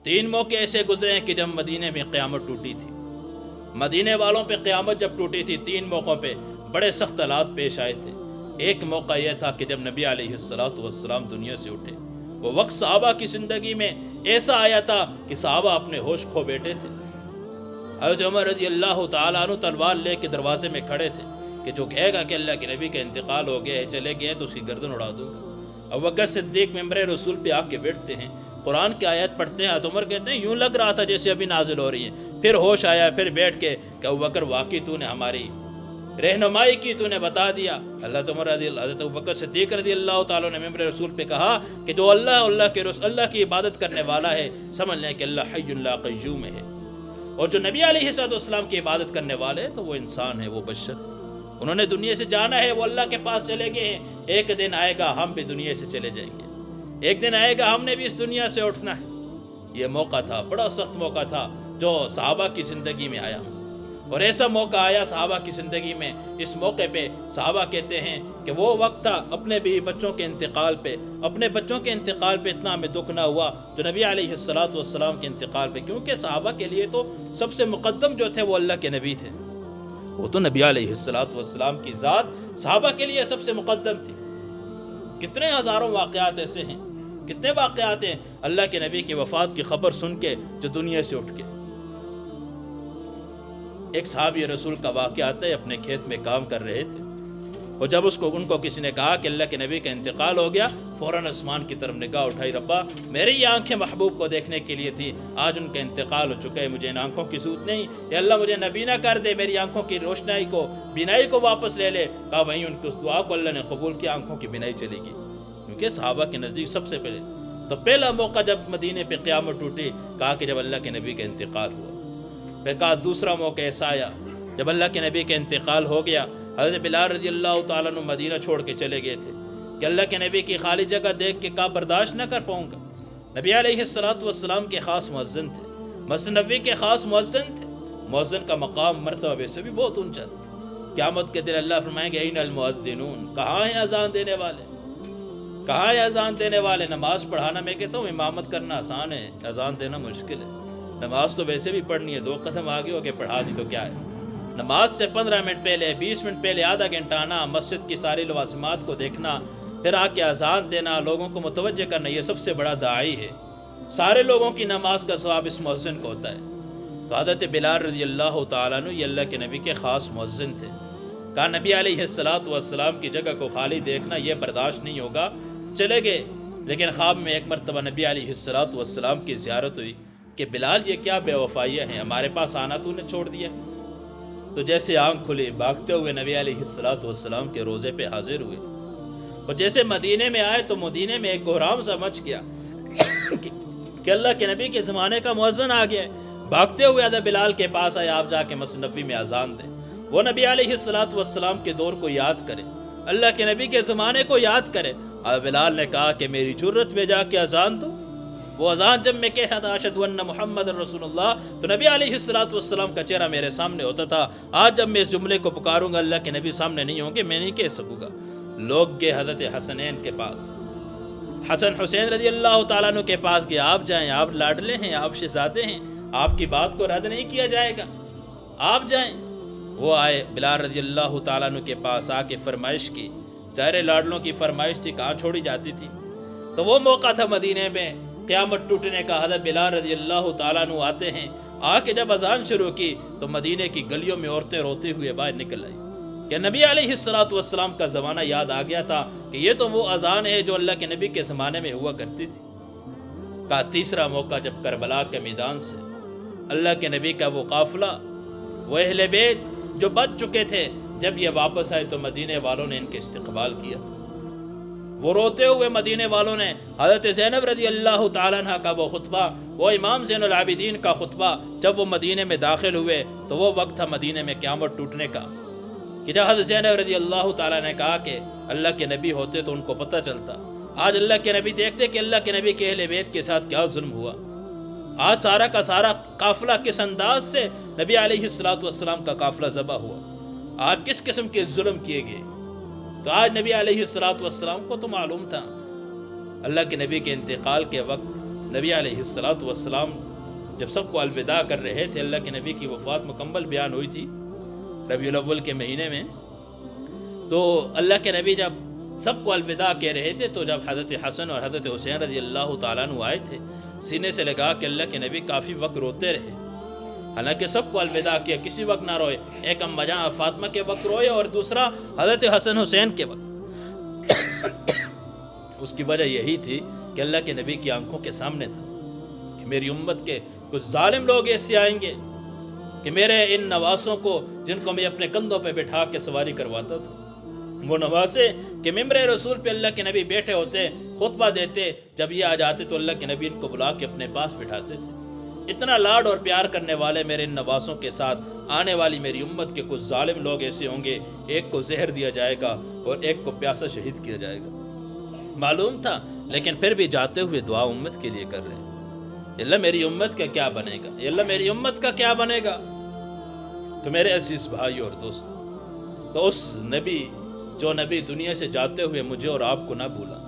3 موقع ایسے گزرے ہیں کہ جب مدینے میں قیامت ٹوٹی تھی، مدینے والوں پہ قیامت جب ٹوٹی تھی 3 موقعوں پہ بڑے سخت حالات پیش آئے تھے۔ ایک موقع یہ تھا کہ جب نبی علیہ السلام دنیا سے اٹھے، وہ وقت صحابہ کی زندگی میں ایسا آیا تھا کہ صحابہ اپنے ہوش کھو بیٹھے تھے۔ حضرت عمر رضی اللہ تعالیٰ عنہ تلوار لے کے دروازے میں کھڑے تھے کہ جو کہے گا کہ اللہ کے نبی کا انتقال ہو گیا ہے، چلے گئے تو اس کی گردن اڑا دوں گا۔ ابوبکر صدیق ممبر رسول پہ آ کے بیٹھتے ہیں، قرآن کی آیت پڑھتے ہیں۔ حضرت عمر کہتے ہیں یوں لگ رہا تھا جیسے ابھی نازل ہو رہی ہے، پھر ہوش آیا، پھر بیٹھ کے کہ ابوبکر واقعی تو نے ہماری رہنمائی کی، تو نے بتا دیا۔ حضرت ابوبکر صدیق رضی اللہ تعالیٰ نے ممبر رسول پہ کہا کہ جو اللہ کی عبادت کرنے والا ہے، سمجھ لیں کہ اللہ حی لا قیوم ہے، اور جو نبی علیہ السلام کی عبادت کرنے والے تو وہ انسان ہے، وہ بشر، انہوں نے دنیا سے جانا ہے، وہ اللہ کے پاس چلے گئے ہیں۔ ایک دن آئے گا ہم بھی دنیا سے چلے جائیں گے، ایک دن آئے گا ہم نے بھی اس دنیا سے اٹھنا ہے۔ یہ موقع تھا، بڑا سخت موقع تھا جو صحابہ کی زندگی میں آیا، اور ایسا موقع آیا صحابہ کی زندگی میں۔ اس موقع پہ صحابہ کہتے ہیں کہ وہ وقت تھا اپنے بیوی بچوں کے انتقال پہ، اپنے بچوں کے انتقال پہ اتنا ہمیں دکھ نہ ہوا جو نبی علیہ السلام کے انتقال پہ، کیونکہ صحابہ کے لیے تو سب سے مقدم جو تھے وہ اللہ کے نبی تھے، وہ تو نبی علیہ السلام کی ذات صحابہ کے لیے سب سے مقدم تھی۔ کتنے ہزاروں واقعات ایسے ہیں، کتنے واقعات ہیں اللہ کے نبی کی وفات کی خبر سن کے جو دنیا سے اٹھ کے۔ ایک صحابی رسول کا واقعہ آتا ہے، اپنے کھیت میں کام کر رہے تھے، اور جب ان کو کسی نے کہا کہ اللہ کے نبی کا انتقال ہو گیا، فوراً آسمان کی طرف نگاہ اٹھائی، ربا میری یہ آنکھیں محبوب کو دیکھنے کے لیے تھی، آج ان کا انتقال ہو چکا ہے، مجھے ان آنکھوں کی ضرورت نہیں، یا اللہ مجھے نبینا کر دے، میری آنکھوں کی روشنائی کو، بینائی کو واپس لے لے۔ کہا وہیں ان کی اس دعا کو اللہ نے قبول کیا، آنکھوں کی بینائی چلے گی، کیونکہ صحابہ کے نزدیک سب سے پہلے تو پہلا موقع جب مدینے پہ قیامت ٹوٹی، کہا کہ جب اللہ کے نبی کا انتقال ہوا۔ پھر کہا دوسرا موقع ایسا آیا جب اللہ کے نبی کا انتقال ہو گیا، حضرت بلال رضی اللہ تعالیٰ عنہ مدینہ چھوڑ کے چلے گئے تھے کہ اللہ کے نبی کی خالی جگہ دیکھ کے کہا برداشت نہ کر پاؤں گا۔ نبی علیہ السلام کے خاص مؤذن تھے، مسجد نبوی کے خاص مؤذن تھے، مؤذن کا مقام مرتبہ ویسے بھی بہت اونچا تھا۔ قیامت کے دن اللہ فرمائیں گے این المؤذنون، کہاں ہیں اذان دینے والے، کہاں ہے اذان دینے والے؟ نماز پڑھانا میں کہتا ہوں امامت کرنا آسان ہے، اذان دینا مشکل ہے۔ نماز تو ویسے بھی پڑھنی ہے، 2 قدم آگے ہو کے پڑھا دی تو کیا ہے۔ نماز سے 15 منٹ پہلے، 20 منٹ پہلے آدھا گھنٹہ آنا، مسجد کی ساری لوازمات کو دیکھنا، پھر آ کے اذان دینا، لوگوں کو متوجہ کرنا، یہ سب سے بڑا داعی ہے۔ سارے لوگوں کی نماز کا ثواب اس مؤذن کو ہوتا ہے۔ تو حضرت بلال رضی اللہ تعالیٰ عنہ یہ اللہ کے نبی کے خاص مؤذن تھے۔ کہا نبی علیہ السلام کی جگہ کو خالی دیکھنا یہ برداشت نہیں ہوگا، چلے گئے۔ لیکن خواب میں ایک مرتبہ نبی علیہ السلام کی زیارت ہوئی کہ بلال یہ کیا بے وفائیاں ہیں، ہمارے پاس آنا تو نے چھوڑ دیا۔ تو جیسے آنکھ کھلی، بھاگتے ہوئے نبی علیہ السلام کے روزے پہ حاضر ہوئے، اور جیسے مدینے میں آئے تو مدینے میں ایک کوہرام سا مچ گیا کہ اللہ کے نبی کے زمانے کا مؤذن آ گیا ہے۔ بھاگتے ہوئے حضرت بلال کے پاس آئے، آپ جا کے مسجد نبوی میں اذان دیں۔ وہ نبی علیہ السلام کے دور کو یاد کرے، اللہ کے نبی کے زمانے کو یاد کرے۔ حضرت بلال نے کہا کہ میری جرت میں جا کے اذان دو۔ وہ اذان جب میں کہہ رہا اشہد ان محمد رسول اللہ تو نبی علیہ السلام کا چہرہ میرے سامنے ہوتا تھا۔ آج جب میں اس جملے کو پکاروں گا اللہ کے نبی سامنے نہیں ہوں گے، میں نہیں کہہ سکوں گا۔ لوگ گئے حضرت حسنین کے پاس، حسن حسین رضی اللہ تعالیٰ عنہ کے پاس گئے، آپ جائیں، آپ لاڈلے ہیں، آپ شہزادے ہیں، آپ کی بات کو رد نہیں کیا جائے گا، آپ جائیں۔ وہ آئے بلال رضی اللہ تعالیٰ عنہ کے پاس، آ کے فرمائش کی، ظاہر لاڈلوں کی فرمائش تھی، کہاں چھوڑی جاتی تھی۔ تو وہ موقع تھا مدینے میں قیامت ٹوٹنے کا۔ حضرت بلال رضی اللہ تعالیٰ عنہ آتے ہیں، آ کے جب اذان شروع کی تو مدینے کی گلیوں میں عورتیں روتے ہوئے باہر نکل آئی کہ نبی علیہ السلام کا زمانہ یاد آ گیا تھا کہ یہ تو وہ اذان ہے جو اللہ کے نبی کے زمانے میں ہوا کرتی تھی۔ کا تیسرا موقع جب کربلا کے میدان سے اللہ کے نبی کا وہ قافلہ، وہ اہل بیت جو بچ چکے تھے، جب یہ واپس آئے تو مدینے والوں نے ان کے استقبال کیا۔ وہ روتے ہوئے مدینے والوں نے حضرت زینب رضی اللہ تعالیٰ عنہ کا وہ خطبہ، وہ امام زین العابدین کا خطبہ، جب وہ مدینے میں داخل ہوئے تو وہ وقت تھا مدینے میں قیامت ٹوٹنے کا، کہ جب حضرت زینب رضی اللہ تعالیٰ نے کہا کہ اللہ کے نبی ہوتے تو ان کو پتہ چلتا۔ آج اللہ کے نبی دیکھتے کہ اللہ کے نبی کے اہل بیت کے ساتھ کیا ظلم ہوا۔ آج سارا کا سارا قافلہ کس انداز سے نبی علیہ السلام کا قافلہ ذبح ہوا، آج کس قسم کے ظلم کیے گئے۔ تو آج نبی علیہ السلام کو تو معلوم تھا اللہ کے نبی کے انتقال کے وقت نبی علیہ الصلوۃ والسلام جب سب کو الوداع کر رہے تھے، اللہ کے نبی کی وفات مکمل بیان ہوئی تھی ربیع الاول کے مہینے میں، تو اللہ کے نبی جب سب کو الوداع کہہ رہے تھے تو جب حضرت حسن اور حضرت حسین رضی اللہ تعالیٰ عنہ آئے تھے، سینے سے لگا کہ اللہ کے نبی کافی وقت روتے رہے، حالانکہ سب کو الوداع کیا، کسی وقت نہ روئے، ایک اماں جان فاطمہ کے وقت روئے اور دوسرا حضرت حسن حسین کے وقت۔ اس کی وجہ یہی تھی کہ اللہ کے نبی کی آنکھوں کے سامنے تھا کہ میری امت کے کچھ ظالم لوگ ایسے آئیں گے کہ میرے ان نواسوں کو، جن کو میں اپنے کندھوں پہ بٹھا کے سواری کرواتا تھا، وہ نواسے کہ ممبر رسول پہ اللہ کے نبی بیٹھے ہوتے، خطبہ دیتے، جب یہ آ جاتے تو اللہ کے نبی ان کو بلا کے اپنے پاس بٹھاتے تھے۔ اتنا لاڈ اور پیار کرنے والے میرے ان نواسوں کے ساتھ آنے والی میری امت کے کچھ ظالم لوگ ایسے ہوں گے، ایک کو زہر دیا جائے گا اور ایک کو پیاسا شہید کیا جائے گا۔ معلوم تھا، لیکن پھر بھی جاتے ہوئے دعا امت کے لیے کر رہے ہیں، اللہ میری امت کا کیا بنے گا، اللہ میری امت کا کیا بنے گا۔ تو میرے عزیز بھائی اور دوستو، تو اس نبی جو نبی دنیا سے جاتے ہوئے مجھے اور آپ کو نہ بھولا،